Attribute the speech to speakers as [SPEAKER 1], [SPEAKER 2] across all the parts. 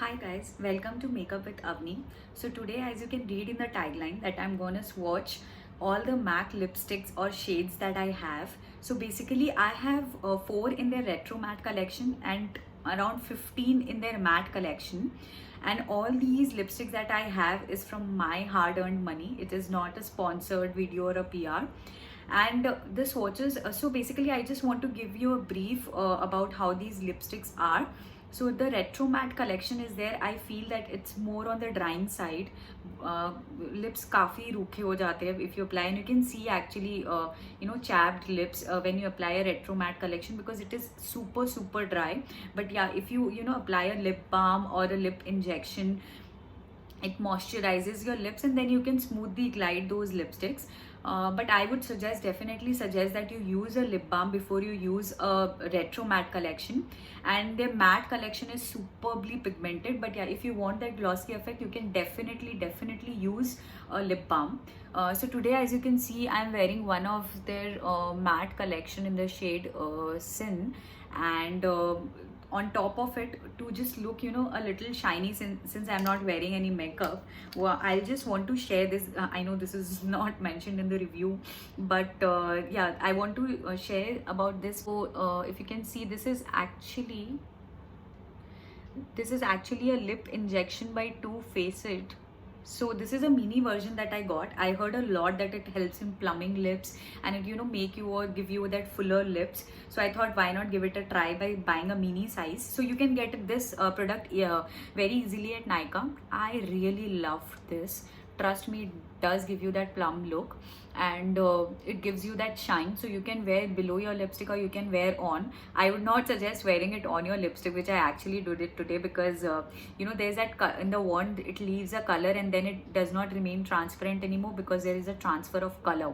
[SPEAKER 1] Hi guys, welcome to Makeup with Avni. So today, as you can read in the tagline, that I'm gonna swatch all the MAC lipsticks or shades that I have. So basically I have 4 in their retro matte collection and around 15 in their matte collection, and all these lipsticks that I have is from my hard earned money. It is not a sponsored video or a PR. And the swatches, so basically I just want to give you a brief about how these lipsticks are. So the retro matte collection is there. I feel that it's more on the drying side. Lips काफी रूखे हो जाते हैं if you apply, and you can see actually chapped lips when you apply a retro matte collection because it is super dry. But yeah, if you apply a lip balm or a lip injection, it moisturizes your lips and then you can smoothly glide those lipsticks. But I would definitely suggest that you use a lip balm before you use a retro matte collection. And their matte collection is superbly pigmented, but yeah, if you want that glossy effect, you can definitely use a lip balm. So today, as you can see, I'm wearing one of their matte collection in the shade Sin, and on top of it, to just look a little shiny, since I'm not wearing any makeup, well, I'll just want to share this. I know this is not mentioned in the review, but yeah, I want to share about this. So if you can see, this is actually a lip injection by Too Faced. So this is a mini version that I got. I heard a lot that it helps in plumbing lips and it make you or give you that fuller lips. So I thought, why not give it a try by buying a mini size. So you can get this product very easily at Nykaa. I really loved this. Trust me, it does give you that plum look, and it gives you that shine. So you can wear below your lipstick or you can wear on. I would not suggest wearing it on your lipstick, which I actually did it today, because there's that in the wand, it leaves a color and then it does not remain transparent anymore because there is a transfer of color.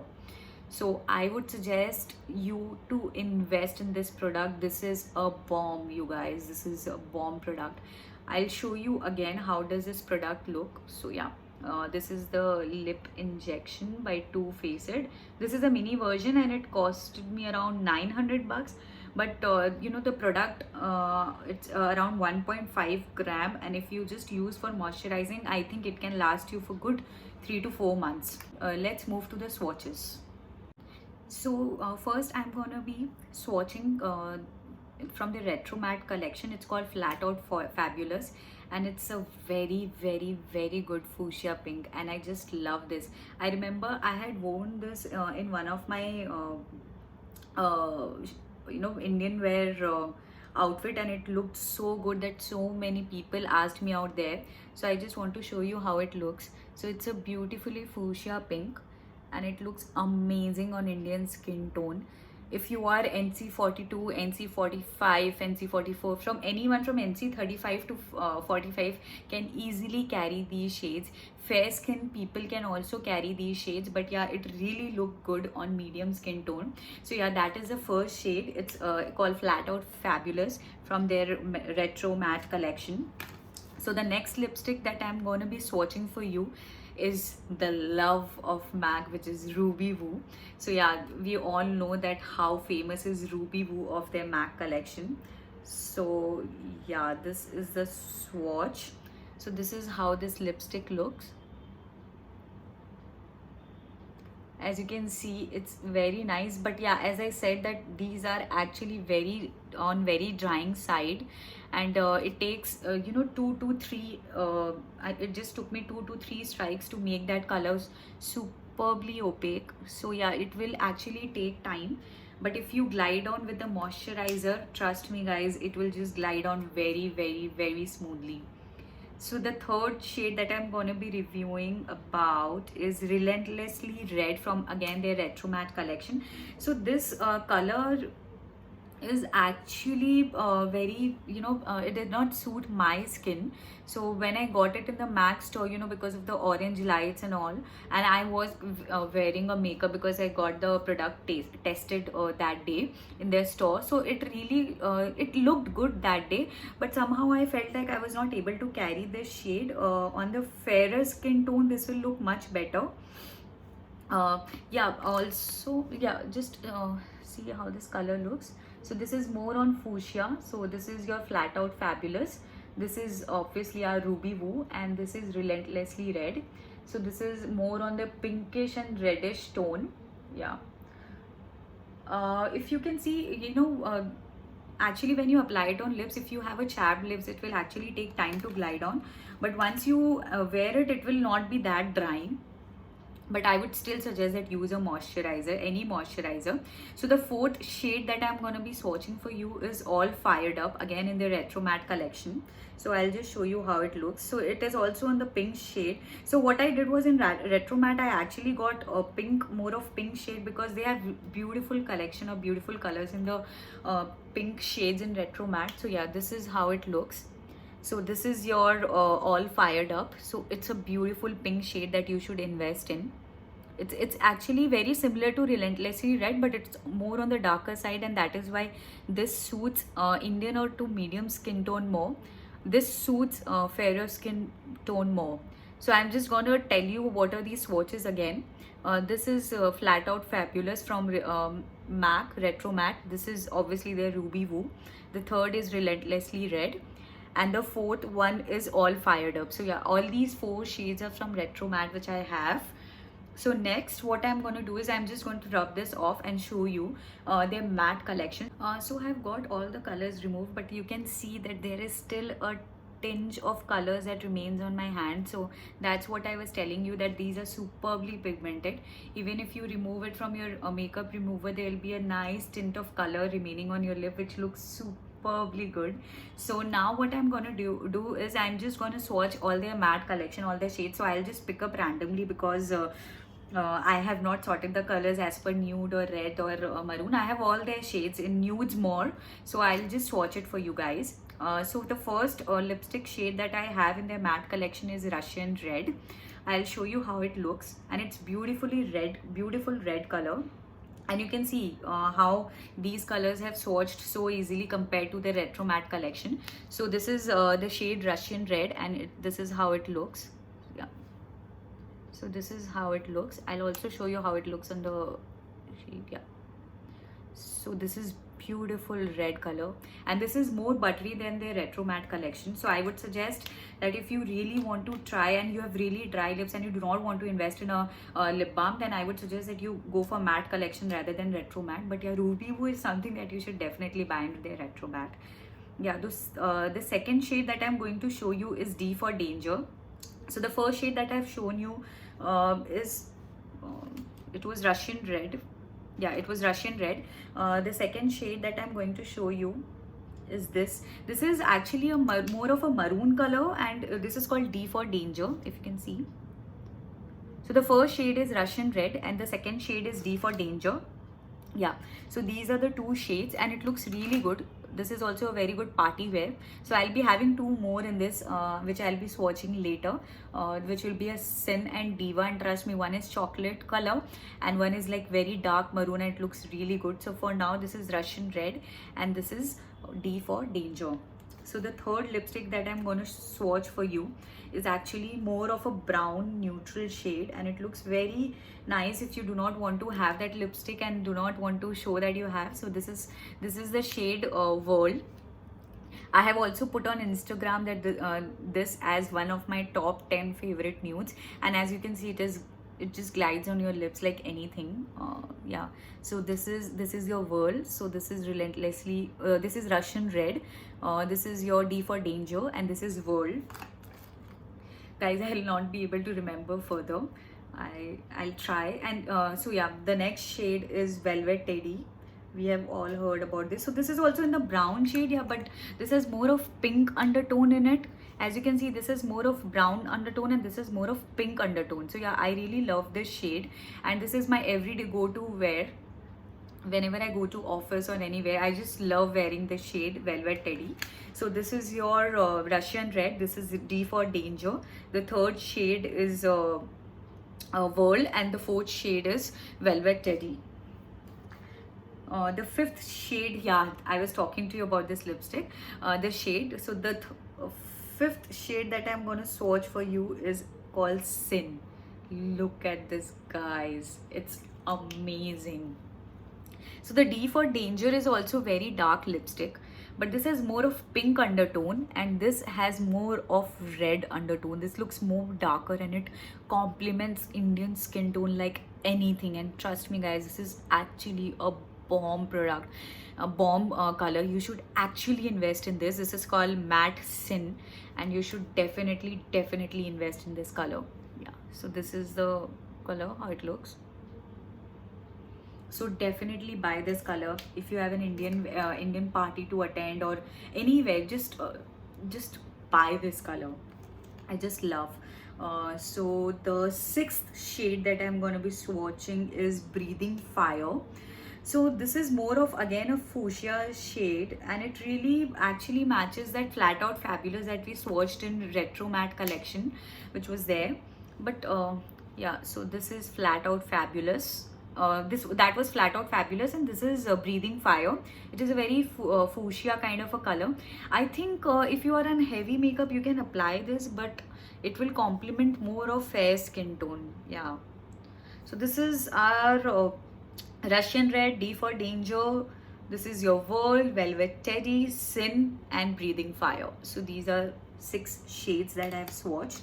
[SPEAKER 1] So I would suggest you to invest in this product. This is a bomb, you guys. This is a bomb product. I'll show you again how does this product look. So yeah, this is the lip injection by Too Faced. This is a mini version and it costed me around 900 bucks. But the product, it's around 1.5 gram, and if you just use for moisturizing, I think it can last you for good 3 to 4 months. Let's move to the swatches. So first I'm gonna be swatching from the retro matte collection. It's called Flat Out Fabulous, and it's a very good fuchsia pink, and I just love this. I remember I had worn this in one of my Indian wear outfit, and it looked so good that so many people asked me out there. So I just want to show you how it looks. So it's a beautifully fuchsia pink and it looks amazing on Indian skin tone. If you are NC42, NC45, NC44, from anyone from NC35 to 45 can easily carry these shades. Fair skin people can also carry these shades, but yeah, it really looked good on medium skin tone. So yeah, that is the first shade. It's called Flat Out Fabulous from their retro matte collection. So the next lipstick that I'm going to be swatching for you is the love of MAC, which is Ruby Woo. So yeah, we all know that how famous is Ruby Woo of their MAC collection. So yeah, this is the swatch. So this is how this lipstick looks. As you can see, it's very nice, but yeah, as I said, that these are actually very drying side, and it takes 2 to 3 it just took me 2 to 3 strikes to make that colors superbly opaque. So yeah, it will actually take time, but if you glide on with the moisturizer, trust me guys, it will just glide on very smoothly. So the third shade that I'm going to be reviewing about is Relentlessly Red from, again, their retro matte collection. So this color is actually very, it did not suit my skin. So when I got it in the MAC store, because of the orange lights and all, and I was wearing a makeup because I got the product tested that day in their store. So it really, it looked good that day, but somehow I felt like I was not able to carry this shade. On the fairer skin tone, this will look much better. Yeah, also, yeah, just see how this color looks. So this is more on fuchsia. So this is your Flat Out Fabulous. This is obviously our Ruby Woo, and this is Relentlessly Red. So this is more on the pinkish and reddish tone. Yeah. If you can see, actually when you apply it on lips, if you have a chapped lips, it will actually take time to glide on, but once you wear it, it will not be that drying. But I would still suggest that use a moisturizer, any moisturizer. So the fourth shade that I'm going to be swatching for you is All Fired Up, again in the Retro Matte collection. So I'll just show you how it looks. So it is also in the pink shade. So what I did was in Retro Matte, I actually got a pink, more of pink shade, because they have beautiful collection of beautiful colors in the pink shades in Retro Matte. So yeah, this is how it looks. So this is your All Fired Up. So it's a beautiful pink shade that you should invest in. It's actually very similar to Relentlessly Red, but it's more on the darker side, and that is why this suits Indian or to medium skin tone more. This suits fairer skin tone more. So I'm just going to tell you what are these swatches again. This is Flat Out Fabulous from MAC Retro Matte. This is obviously their Ruby Woo. The third is Relentlessly Red, and the fourth one is All Fired Up. So yeah, all these four shades are from Retro Matte, which I have. So next, what I'm going to do is I'm just going to rub this off and show you their matte collection. So I've got all the colors removed, but you can see that there is still a tinge of colors that remains on my hand. So that's what I was telling you, that these are superbly pigmented. Even if you remove it from your makeup remover, there will be a nice tint of color remaining on your lip, which looks superbly good. So now what I'm gonna do is I'm just gonna swatch all their matte collection, all their shades. So I'll just pick up randomly, because I have not sorted the colors as per nude or red or maroon. I have all their shades in nudes more, so I'll just swatch it for you guys. So the first lipstick shade that I have in their matte collection is Russian Red. I'll show you how it looks, and it's beautifully red, beautiful red color. And you can see how these colors have swatched so easily compared to the Retro Matte collection. So this is the shade Russian Red, and this is how it looks. Yeah. So this is how it looks. I'll also show you how it looks on the shade. Yeah. So this is beautiful red color, and this is more buttery than the Retro Matte collection. So I would suggest that if you really want to try and you have really dry lips and you do not want to invest in a lip balm, then I would suggest that you go for matte collection rather than Retro Matte. But yeah, Ruby Woo is something that you should definitely buy into their Retro Matte. Yeah, the second shade that I'm going to show you is D for Danger. So the first shade that I've shown you it was Russian Red. Yeah, it was Russian Red. The second shade that I'm going to show you is this. This is actually a more of a maroon color, and this is called D for Danger, if you can see. So the first shade is Russian Red, and the second shade is D for Danger. Yeah, so these are the two shades, and it looks really good. This is also a very good party wear. So I'll be having two more in this, which I'll be swatching later, which will be a Sin and Diva. And trust me, one is chocolate color and one is like very dark maroon, and it looks really good. So for now, this is Russian Red, and this is D for Danger. So the third lipstick that I'm going to swatch for you is actually more of a brown neutral shade, and it looks very nice if you do not want to have that lipstick and do not want to show that you have. So this is the shade World. I have also put on Instagram that this as one of my top 10 favorite nudes, and as you can see, it just glides on your lips like anything. Yeah, so this is your World. So this is Relentlessly this is Russian Red, this is your D for Danger, and this is World. Guys, I will not be able to remember further. I'll try. And so yeah, the next shade is Velvet Teddy. We have all heard about this. So this is also in the brown shade, yeah, but this has more of pink undertone in it. As you can see, this is more of brown undertone and this is more of pink undertone. So yeah, I really love this shade, and this is my everyday go-to wear. Whenever I go to office or anywhere, I just love wearing the shade Velvet Teddy. So this is your Russian Red. This is D for Danger. The third shade is World, and the fourth shade is Velvet Teddy. The fifth shade, yeah, I was talking to you about this lipstick, the shade. So the fifth shade that I'm going to swatch for you is called Sin. Look at this, guys. It's amazing. So the D for Danger is also very dark lipstick. but this has more of pink undertone and this has more of red undertone. This looks more darker and it complements Indian skin tone like anything. And trust me guys, this is actually a bomb product, a bomb color. You should actually invest in this. This is called Matte Sin and you should definitely invest in this color. Yeah, so this is the color, how it looks. So definitely buy this color if you have an Indian party to attend or anywhere. Just buy this color. I just love. So the sixth shade that I'm going to be swatching is Breathing Fire. So this is more of again a fuchsia shade and it really actually matches that Flat Out Fabulous that we swatched in Retro Matte collection, which was there. But yeah, so this is Flat Out Fabulous. That was Flat Out Fabulous and this is Breathing Fire. It is a very fuchsia kind of a color. I think if you are on heavy makeup you can apply this, but it will complement more of fair skin tone. Yeah, so this is our Russian Red, D for Danger. This is Your World, Velvet Teddy, Sin and Breathing Fire. So these are 6 shades that I've swatched.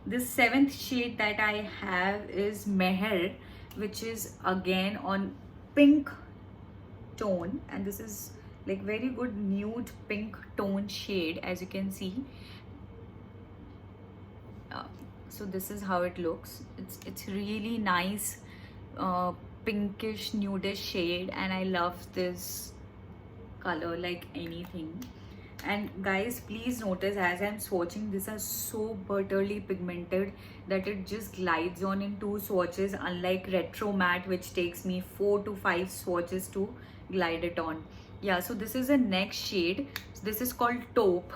[SPEAKER 1] This 7th shade that I have is Meher, which is again on pink tone, and this is like very good nude pink tone shade, as you can see. So this is how it looks. It's really nice pinkish nudish shade and I love this color like anything. And guys, please notice as I'm swatching, these are so butterly pigmented that it just glides on in 2 swatches, unlike Retro Matte which takes me 4 to 5 swatches to glide it on. Yeah, so this is the next shade. So this is called Taupe.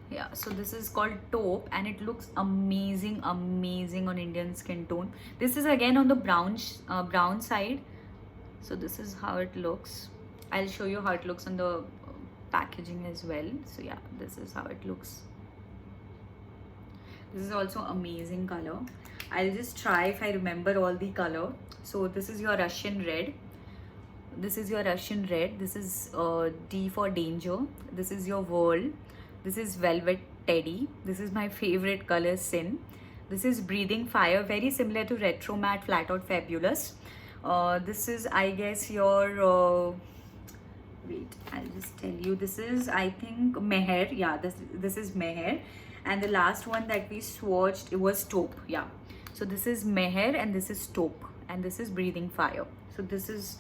[SPEAKER 1] Yeah, so this is called Taupe and it looks amazing on Indian skin tone. This is again on the brown side. So this is how it looks. I'll show you how it looks on the packaging as well. So yeah, this is how it looks. This is also amazing color. I'll just try if I remember all the color. So this is your Russian Red. This is your Russian Red. This is D for Danger. This is Your World. This is Velvet Teddy. This is my favorite color, Sin. This is Breathing Fire, very similar to Retro Matte Flat Out Fabulous. This is, I guess, your wait, I'll just tell you. This is, I think, Meher. Yeah, this is Meher. And the last one that we swatched, it was Taupe. Yeah. So this is Meher and this is Taupe. And this is Breathing Fire. So this is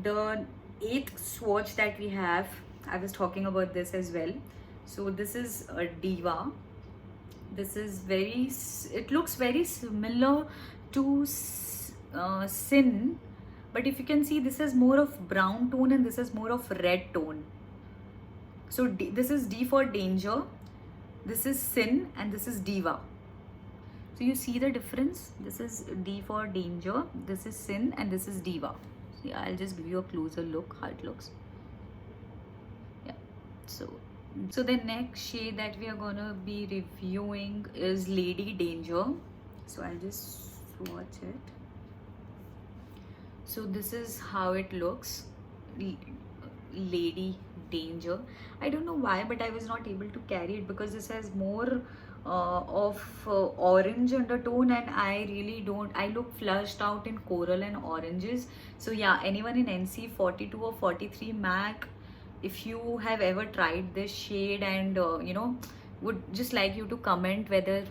[SPEAKER 1] the 8th swatch that we have. I was talking about this as well. So this is a Diva. This is very, it looks very similar to Sin. But if you can see, this is more of brown tone and this is more of red tone. So this is D for Danger, this is Sin and this is Diva. So you see the difference? This is D for Danger, this is Sin and this is Diva. See, I'll just give you a closer look how it looks. Yeah. So the next shade that we are gonna be reviewing is Lady Danger. So I'll just swatch it. So this is how it looks, Lady Danger. I don't know why, but I was not able to carry it because this has more of orange undertone and I really don't, I look flushed out in coral and oranges. So yeah, anyone in NC 42 or 43 MAC, if you have ever tried this shade and you know, would just like you to comment whether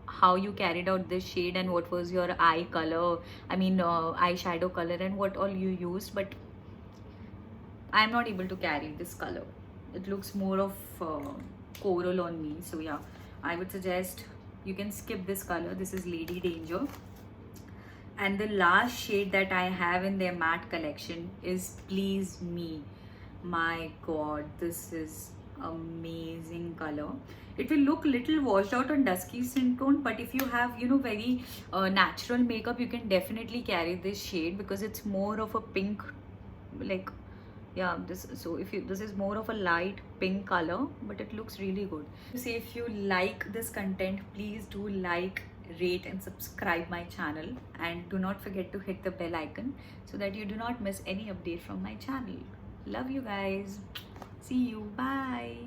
[SPEAKER 1] how you carried out this shade and what was your eye color, eyeshadow color and what all you used. But I'm not able to carry this color. It looks more of coral on me. So yeah, I would suggest you can skip this color. This is Lady Danger. And the last shade that I have in their matte collection is Please Me. My god, this is amazing color. It will look little washed out on dusky skin tone, but if you have, you know, very natural makeup, you can definitely carry this shade because it's more of a pink, like, yeah, this is more of a light pink color, but it looks really good. So if you like this content, please do like, rate and subscribe my channel, and do not forget to hit the bell icon so that you do not miss any update from my channel. Love you guys. See you. Bye.